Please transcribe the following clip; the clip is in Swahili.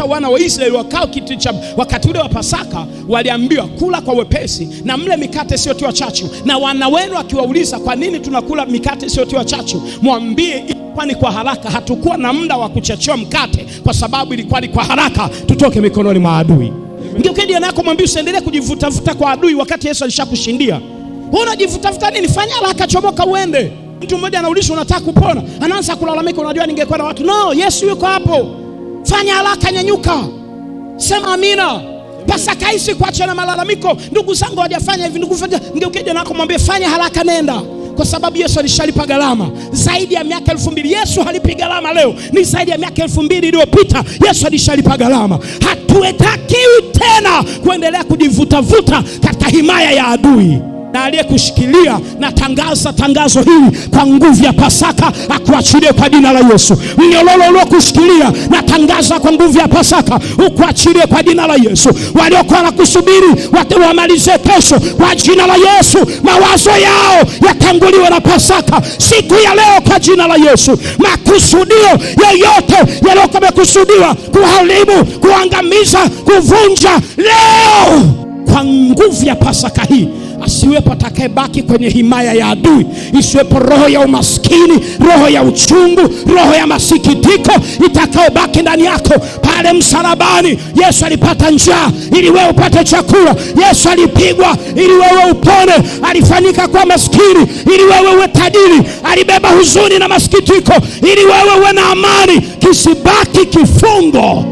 hata wana wa Israeli wakao kiti cha wakati ule wa Pasaka waliambiwa kula kwa wepesi na mle mikate isiyotiwa chachu. Na wana wenu akiwauliza kwa nini tunakula mikate isiyotiwa chachu, mwambie kwani kwa haraka, hatukuwa na muda wa kuchachua mkate kwa sababu ilikuwa ni kwa haraka tutoke mikononi mwa adui. Ngeuke jirani yako mwambie usiendelee kujivutavuta kwa adui wakati Yesu alishakushindia. Unajivutavuta nini? Fanya haraka, chomoka uende. Mtu mmoja anauliza unataka kupona, anaanza kulalamika, unajua ningekuwa na watu. No, Yesu yuko hapo. Fanya haraka, nyanyuka. Sema amina. Pasaka hii kuacha na malalamiko. Ndugu zangu hawajafanya hivi, ndugu fanya. Ngeuke jirani yako mwambie fanya haraka, nenda. Kwa sababu Yesu alishalipa gharama zaidi ya miaka 2000. Yesu halipi gharama leo, ni zaidi ya miaka 2000 iliyopita. Yesu alishalipa gharama. Hatuetakiwi tena kuendelea kujivutavuta katika himaya ya adui. Na aliyekushikilia, na tangazo hili kwa nguvu ya Pasaka akuachilie kwa jina la Yesu. Mnyororo uliokushikilia na tangaza kwa nguvu ya Pasaka ukuachilie kwa jina la Yesu. Waliokuwa nakusubiri wamalize kesho kwa jina la Yesu. Mawazo yao yatanguliwe na Pasaka siku ya leo kwa jina la Yesu. Makusudio yoyote yaliyokuwa yamekusudiwa kuharibu, kuangamiza, kuvunja, leo kwa nguvu ya Pasaka hii asiwepo atakayebaki kwenye himaya ya adui. Isiwepo roho ya umaskini, roho ya uchungu, roho ya masikitiko itakayobaki ndani yako. Pale msalabani Yesu alipata njaa ili wewe upate chakula. Yesu alipigwa ili wewe upone. Alifanyika kwa maskini ili wewe uwe tajiri. Alibeba huzuni na masikitiko ili wewe uwe na amani. Kisibaki kifungo.